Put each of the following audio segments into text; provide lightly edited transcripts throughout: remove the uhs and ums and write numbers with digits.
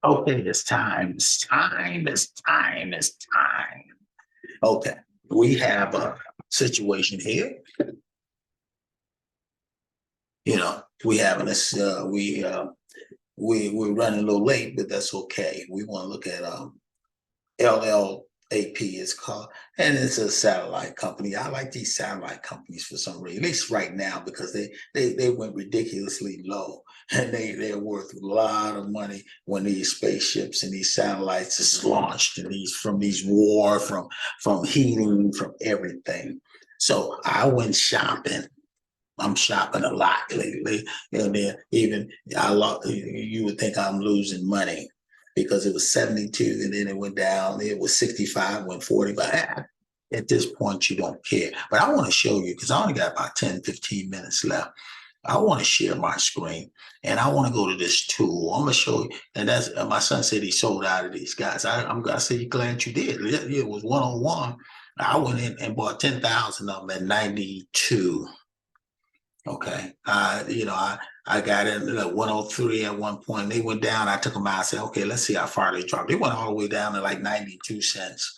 Okay, it's time. It's time. It's time. It's time. Okay, we have a situation here. We having this. We're running a little late, but that's okay. We want to look at LLAP is called, and it's a satellite company. I like these satellite companies for some reason, at least right now, because they went ridiculously low, and they're worth a lot of money when these spaceships and these satellites is launched, and these war from heating from everything. So I went shopping. I'm shopping a lot lately, and then even you would think I'm losing money because it was 72 and then it went down. It was 65, went 40, but at this point you don't care. But I want to show you because I only got about 10, 15 minutes left. I want to share my screen and I want to go to this tool. I'm gonna show you, and that's my son said he sold out of these guys. I'm gonna say glad you did. It was 101. I went in and bought 10,000 of them at 92. Okay. I got in at 103 at one point. They went down. I took them out. I said, okay, let's see how far they dropped. They went all the way down to like 92 cents.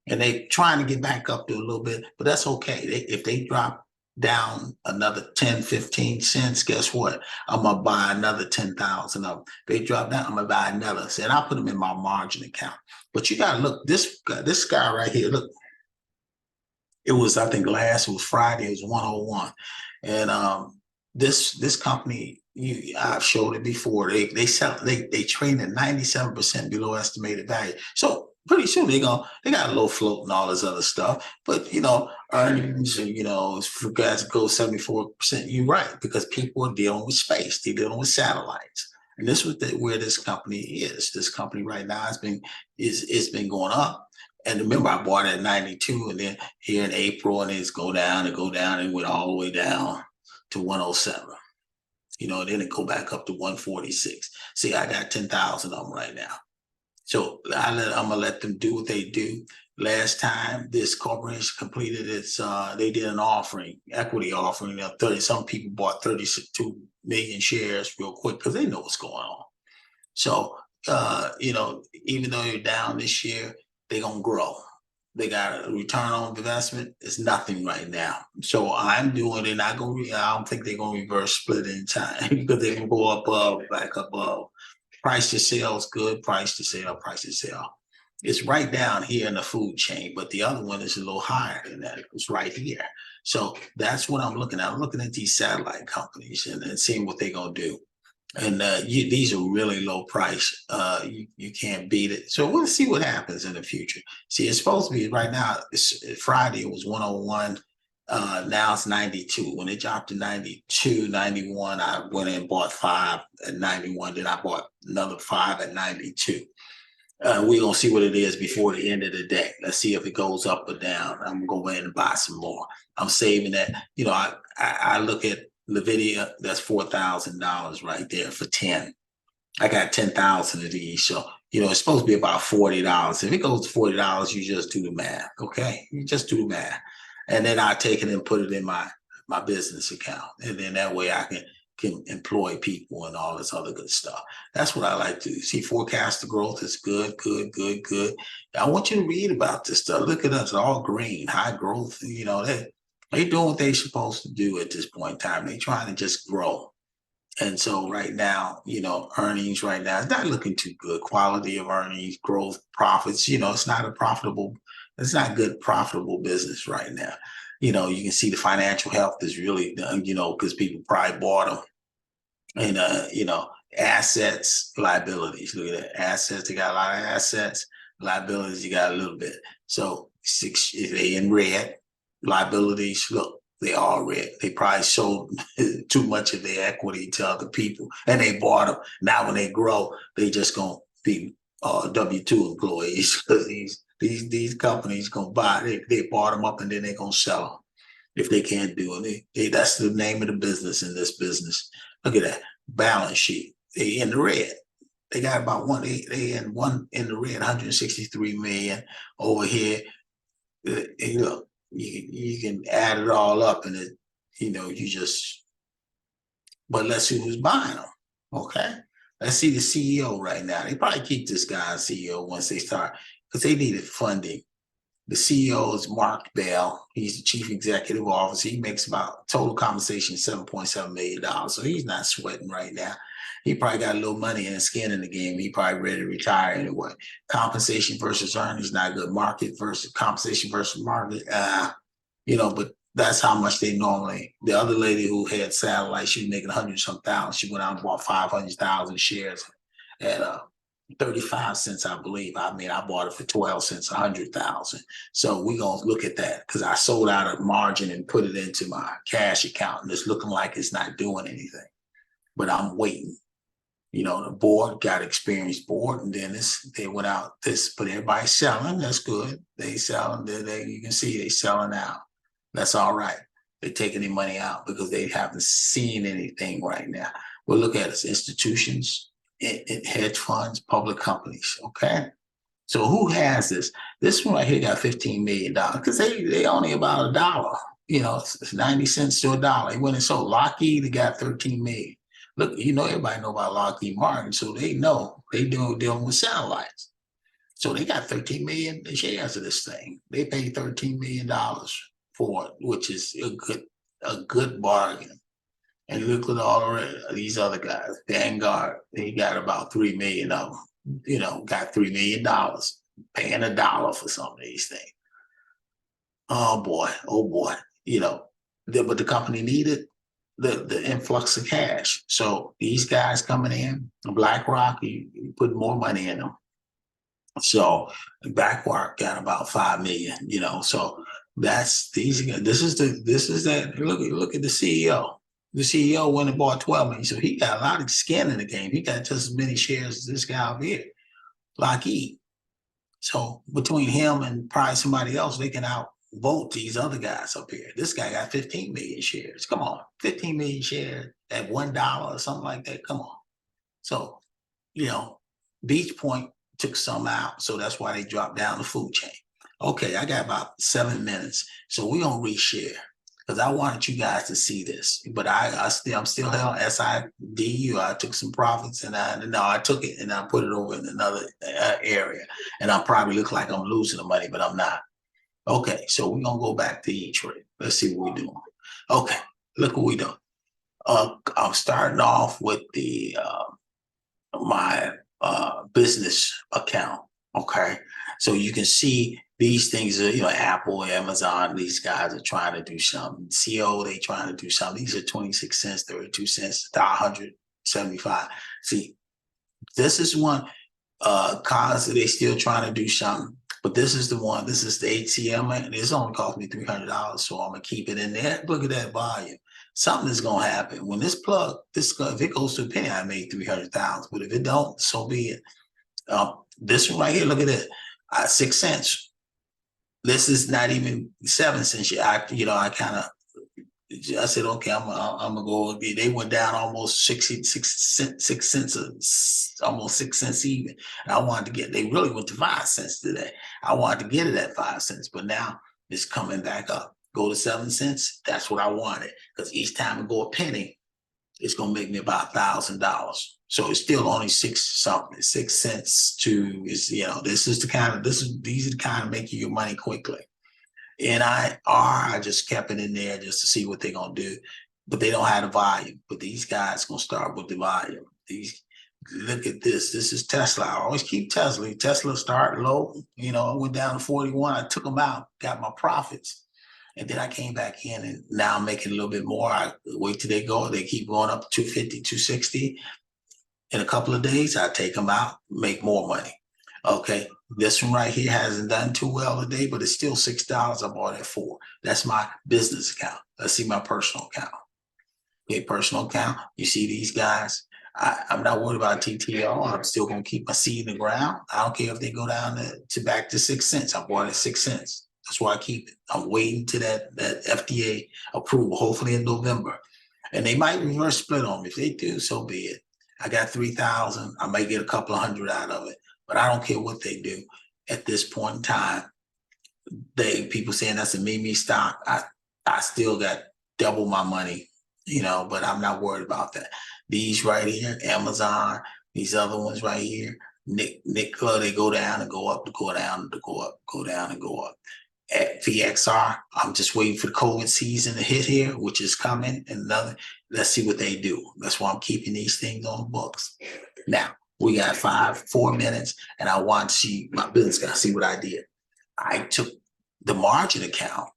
And they trying to get back up to a little bit, but that's okay. If they drop down another 10, 15 cents, guess what? I'm gonna buy another 10,000 of them. They drop down, I'm gonna buy another. And I'll put them in my margin account. But you gotta look, this guy right here, look, it was, I think it was Friday, it was 101. And this company, I've showed it before. They trade at 97% below estimated value. So pretty soon they got a low float and all this other stuff. But earnings, if you guys go 74%, you're right, because people are dealing with space, they're dealing with satellites. And this is where this company is. This company right now it's been going up. And remember, I bought it at 92, and then here in April, and it's go down and go down, and went all the way down to 107. Then it go back up to 146. See, I got 10,000 of them right now. So I'm gonna let them do what they do. Last time this corporation completed they did an offering, equity offering. 30. Some people bought 32 million shares real quick because they know what's going on. So even though you're down this year, they're gonna grow. They got a return on investment. It's nothing right now. So I'm doing it. I don't think they're gonna reverse split in time because they can go above, back above. Price to sale is good. Price to sale, price to sale. It's right down here in the food chain, but the other one is a little higher than that. It's right here. So that's what I'm looking at. I'm looking at these satellite companies and seeing what they're gonna do. And these are really low price. You can't beat it. So we'll see what happens in the future. See, it's supposed to be right now. Friday, it was 101. Now it's 92. When it dropped to 92, 91, I went in and bought 5 at 91. Then I bought another 5 at 92. We're going to see what it is before the end of the day. Let's see if it goes up or down. I'm going to go in and buy some more. I'm saving that. I look at NVIDIA, that's $4,000 right there for 10. I got 10,000 of these. So, it's supposed to be about $40. If it goes to $40, you just do the math. Okay. You just do the math. And then I take it and put it in my business account. And then that way I can employ people and all this other good stuff. That's what I like to see. Forecast the growth is good, good, good, good. I want you to read about this stuff. Look at us, all green, high growth. They doing what they're supposed to do at this point in time. They trying to just grow. And so right now, earnings right now, it's not looking too good. Quality of earnings, growth, profits, it's not good profitable business right now. You can see the financial health is really, because people probably bought them. And assets, liabilities. Look at that. Assets, they got a lot of assets. Liabilities, you got a little bit. So if they in red, liabilities, look, they all red. They probably sold too much of their equity to other people, and they bought them. Now when they grow, they just gonna be W-2 employees because these companies gonna buy. They bought them up, and then they gonna sell them if they can't do it. That's the name of the business in this business. Look at that balance sheet. They in the red. They got about they in the red, 163 million over here. Look, you can add it all up, and you just. But let's see who's buying them. Okay, Let's see the CEO right now. They probably keep this guy CEO once they start, because they needed funding. The CEO is Mark Bell. He's the chief executive officer. He makes about total compensation $7.7 million. So he's not sweating right now. He probably got a little money and skin in the game. He probably ready to retire anyway. Compensation versus earnings, not good. Market versus compensation versus market. But that's how much they normally. The other lady who had satellite, she was making 100-some thousand. She went out and bought 500,000 shares at 35 cents, I believe. I mean, I bought it for 12 cents, 100,000. So we're going to look at that, because I sold out a margin and put it into my cash account, and it's looking like it's not doing anything. But I'm waiting. The board got experienced board, and then they went out but everybody's selling. That's good. They selling. You can see they selling out. That's all right. They're taking their money out because they haven't seen anything right now. Well, look at us, institutions, hedge funds, public companies. Okay. So who has this? This one right here got $15 million, because they only about a dollar. It's 90 cents to a dollar. He went and sold Lockheed. They got 13 million. Look, everybody know about Lockheed Martin, so they know they dealing with satellites. So they got 13 million shares of this thing. They paid $13 million for it, which is a good bargain. And look at all these other guys. Vanguard, they got about 3 million of them. Got $3 million, paying a dollar for some of these things. Oh boy. But the company needed the influx of cash. So these guys coming in, BlackRock, you put more money in them. So BlackRock got about 5 million. So that's these. This is that. Look at the CEO. The CEO went and bought 12 million. So he got a lot of skin in the game. He got just as many shares as this guy over here, Lockheed. So between him and probably somebody else, they can outvote these other guys up here. This guy got 15 million shares. Come on, 15 million shares at $1 or something like that. Come on. So, Beach Point took some out, so that's why they dropped down the food chain. Okay, I got about 7 minutes, so we're gonna reshare, because I wanted you guys to see this. But I'm still held SIDU. I took some profits, and I took it and I put it over in another area, and I probably look like I'm losing the money, but I'm not. Okay, so we're gonna go back to E-Trade. Let's see what we're doing. Okay, look what we're doing. I'm starting off with the my business account. Okay, so you can see these things are, Apple, Amazon, these guys are trying to do something. CO, they trying to do something. These are 26 cents, 32 cents, 175. See, this is one cause they still trying to do something. But this is the one, this is the HCM, and it's only cost me $300, so I'm gonna keep it in there. Look at that volume. Something is gonna happen. When if it goes to a penny, I made 300,000. But if it don't, so be it. This one right here, look at it. 6 cents. This is not even 7 cents. I said, okay, I'm gonna go. They went down almost 6 cents, almost 6 cents even. And I wanted to get. They really went to 5 cents today. I wanted to get it at 5 cents, but now it's coming back up. Go to 7 cents. That's what I wanted, because each time I go a penny, it's gonna make me about $1,000. So it's still only 6 cents to is. These are the kind of making your money quickly. I just kept it in there just to see what they're gonna do, but they don't have the volume. But these guys gonna start with the volume. Look at this. This is Tesla. I always keep Tesla. Tesla start low. I went down to 41. I took them out, got my profits, and then I came back in, and now I'm making a little bit more. I wait till they go. They keep going up 250, 260. In a couple of days, I take them out, make more money. Okay, this one right here hasn't done too well today, but it's still $6 I bought it for. That's my business account. Let's see my personal account. Okay, personal account. You see these guys? I'm not worried about TTO. I'm still gonna keep my seed in the ground. I don't care if they go down to back to 6 cents. I bought it 6 cents. That's why I keep it. I'm waiting to that FDA approval, hopefully in November. And they might reverse split on me. If they do, so be it. I got 3,000. I might get a couple of hundred out of it. But I don't care what they do at this point in time. People saying that's a meme stock. I still got double my money, but I'm not worried about that. These right here, Amazon, These other ones right here, they go down and go up, to go down to go up, go down and go up. At VXR, I'm just waiting for the COVID season to hit here, which is coming. And let's see what they do. That's why I'm keeping these things on the books. Now, we got 4 minutes, and I want to see my business guy, see what I did. I took the margin account.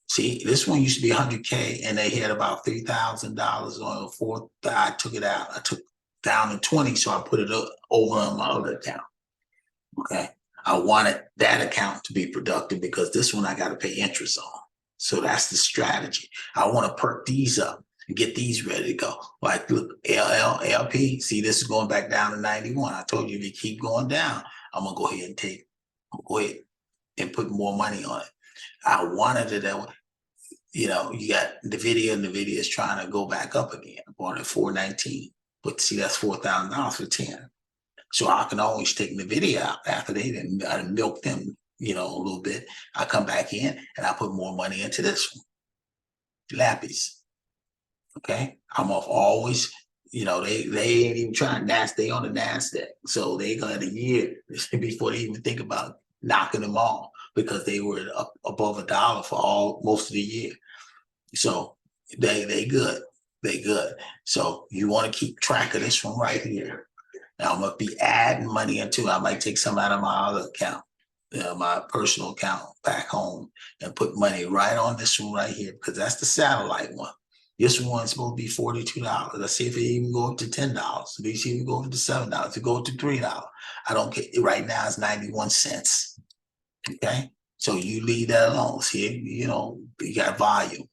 See, this one used to be 100K, and they had about $3,000 on it. I took it out. I took down to 20, so I put it over on my other account. Okay. I wanted that account to be productive because this one I got to pay interest on. So that's the strategy. I want to perk these up and get these ready to go. Like, look, LLAP. See, this is going back down to 91. I told you if you keep going down, I'm going to go ahead and put more money on it. I wanted it that way. You know, you got NVIDIA, and NVIDIA is trying to go back up again. I bought it at 419. But see, that's $4,000 for 10. So I can always take NVIDIA out after they didn't milk them, you know, a little bit. I come back in and I put more money into this one. Lappies. Okay. I'm off always, you know, they ain't even trying NASDAQ, they on the NASDAQ. So they got a year before they even think about knocking them off because they were up above $1 for most of the year. So they good. They good. So you want to keep track of this one right here. Now I'm gonna be adding money into it. I might take some out of my other account, my personal account back home, and put money right on this one right here because that's the satellite one. This one's supposed to be $42. Let's see if it even go up to $10. Let's see if it go up to $7. It go up to $3. I don't care. Right now it's 91 cents. Okay, so you leave that alone. See, you know, you got volume.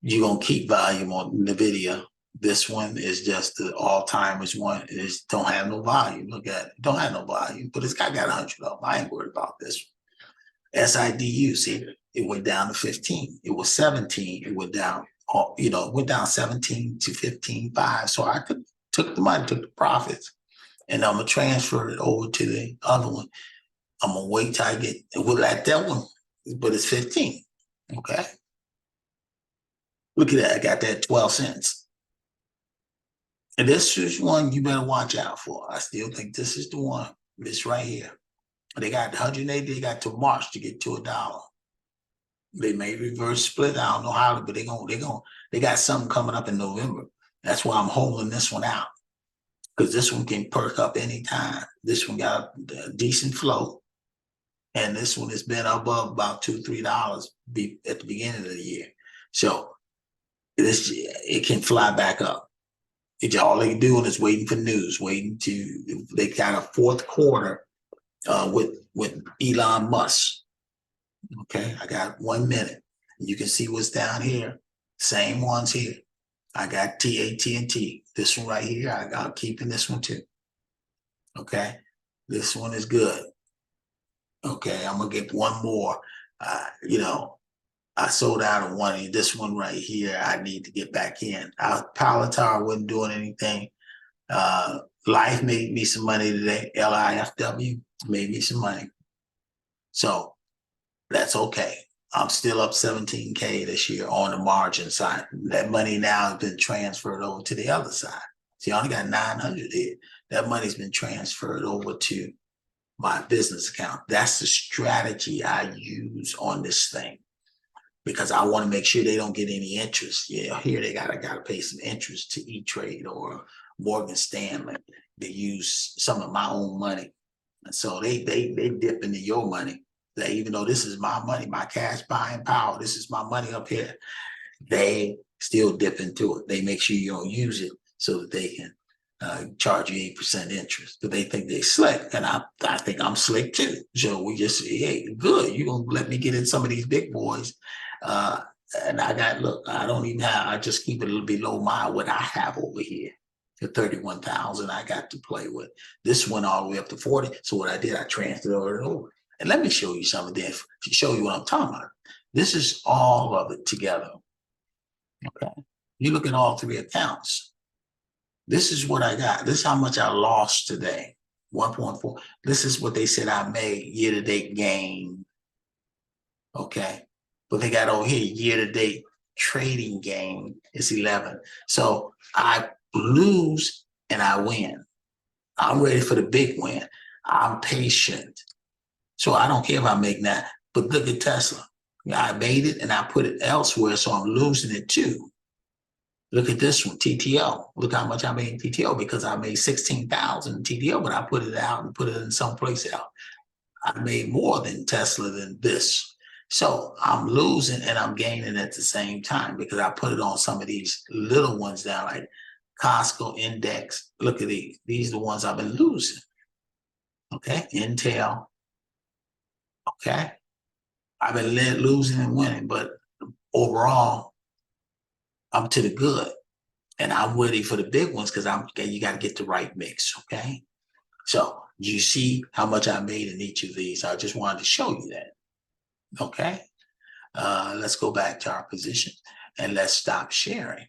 You're gonna keep volume on NVIDIA. This one is just the all-timers one. It don't have no volume. Look at it. Don't have no volume, but it's got 100 of them. I ain't worried about this one. SIDU, see, it went down to 15. It was 17. It went down, you know, it went down 17 to 15.5. So I took the money, took the profits, and I'm going to transfer it over to the other one. I'm going to wait till I get, we'll let that one, but it's 15. Okay. Look at that. I got that 12 cents. And this is one you better watch out for. I still think this is the one. This right here. They got 180. They got to March to get to $1. They may reverse split. I don't know how, but they got something coming up in November. That's why I'm holding this one out because this one can perk up anytime. This one got a decent flow, and this one has been above about $2-3 at the beginning of the year. So it can fly back up. All they doing is waiting for news, they got a fourth quarter with Elon Musk. Okay, I got 1 minute. You can see what's down here. Same ones here. I got TAT&T. This one right here, I'm keeping this one too. Okay, this one is good. Okay, I'm gonna get one more. You know, I sold out of one. This one right here, I need to get back in. Palantir wasn't doing anything. Life made me some money today. LIFW made me some money. So that's okay. I'm still up 17K this year on the margin side. That money now has been transferred over to the other side. See, I only got 900 here. That money's been transferred over to my business account. That's the strategy I use on this thing because I want to make sure they don't get any interest. Yeah, here they gotta pay some interest to E-Trade or Morgan Stanley. They use some of my own money, and so they dip into your money. That even though this is my money, my cash buying power, this is my money up here, they still dip into it. They make sure you don't use it so that they can charge you 8% interest. But they think they slick, and I think I'm slick too. So we just say, hey, good, you're gonna let me get in some of these big boys. And I don't even have, I just keep it a little below what I have over here. The 31,000 I got to play with. This went all the way up to 40. So what I did, I transferred it over. And let me show you some of this to show you what I'm talking about. This is all of it together. Okay. You look at all three accounts. This is what I got. This is how much I lost today. 1.4. This is what they said I made year-to-date gain. Okay. But they got over here year-to-date trading gain is 11. So I lose and I win. I'm ready for the big win. I'm patient. So I don't care if I make that. But look at Tesla. I made it and I put it elsewhere, so I'm losing it too. Look at this one, TTO. Look how much I made in TTO because I made 16,000 in TTO, but I put it out and put it in someplace else. I made more than Tesla than this. So I'm losing and I'm gaining at the same time because I put it on some of these little ones down, like Costco Index. Look at these. These are the ones I've been losing. Okay, Intel. Okay, I've been losing and winning, but overall, I'm to the good. And I'm ready for the big ones because you got to get the right mix. Okay. So you see how much I made in each of these. I just wanted to show you that. Okay. Let's go back to our position and let's stop sharing.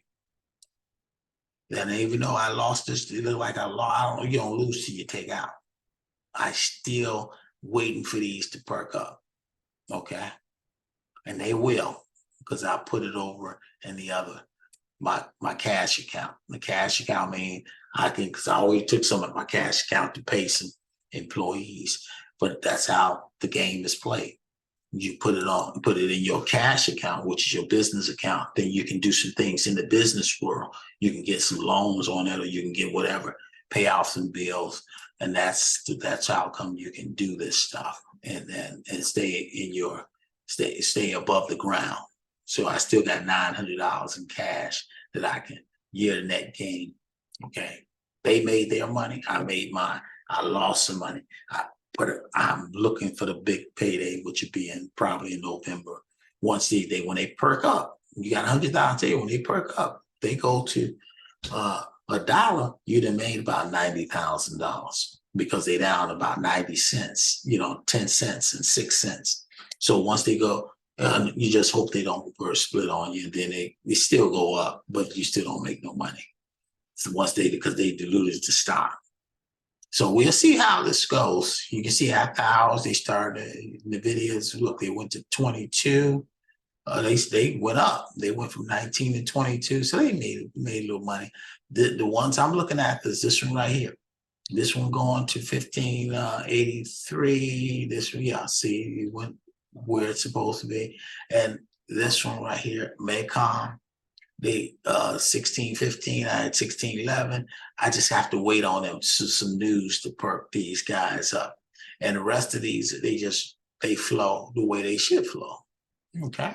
Then even though I lost this, it looked like I lost. I don't know. You don't lose till you take out. I still waiting for these to perk up. Okay. And they will because I put it over in the other. My cash account. The cash account mean I can, because I always took some of my cash account to pay some employees, but that's how the game is played. You put it in your cash account, which is your business account. Then you can do some things in the business world. You can get some loans on it, or you can get whatever, pay off some bills, and that's how come you can do this stuff and stay above the ground. So I still got $900 in cash that I can year net gain. Okay. They made their money. I made mine. I lost some money. I'm looking for the big payday, which would be probably in November. Once when they perk up, you got $100 there. When they perk up, they go to $1. You'd have made about $90,000 because they down about 90 cents, 10 cents and 6 cents. So once they go, you just hope they don't reverse split on you, and then they still go up, but you still don't make no money. So because they diluted the stock. So we'll see how this goes. You can see after hours they started the videos. Look, they went to 22. They went up. They went from 19 to 22. So they made a little money. The ones I'm looking at is this one right here. This one going to 1583. This one, yeah, see, it went where it's supposed to be. And this one right here, MCOM, they 1615, I had 1611. I just have to wait on them some news to perk these guys up. And the rest of these, they flow the way they should flow. Okay.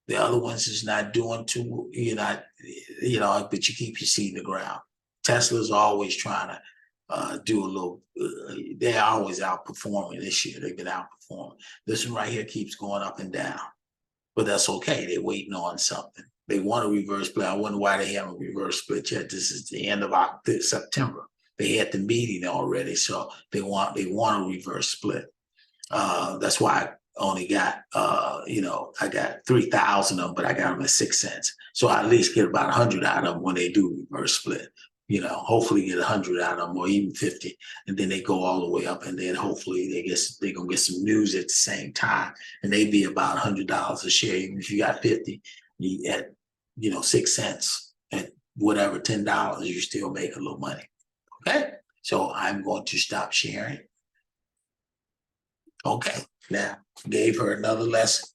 The other ones is not doing too, but you keep your seed in the ground. Tesla's always trying to do a little, they're always outperforming this year. They've been outperforming. This one right here keeps going up and down, but that's okay. They're waiting on something. They want a reverse split. I wonder why they haven't reverse split yet. This is the end of September. They had the meeting already, so they want a reverse split. That's why I only got, I got 3,000 of them, but I got them at 6 cents. So I at least get about 100 out of them when they do reverse split. Hopefully get 100 out of them or even 50, and then they go all the way up, and then hopefully they're gonna get some news at the same time, and they be about $100 a share. Even if you got 50, at 6 cents at whatever $10, you still make a little money. Okay, so I'm going to stop sharing. Okay, now gave her another lesson.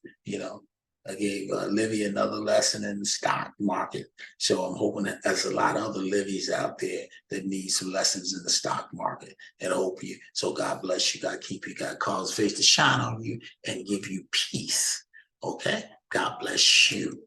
I gave Livy another lesson in the stock market. So I'm hoping that there's a lot of other Livys out there that need some lessons in the stock market. And I hope you. So God bless you. God keep you. God cause his face to shine on you and give you peace. Okay. God bless you.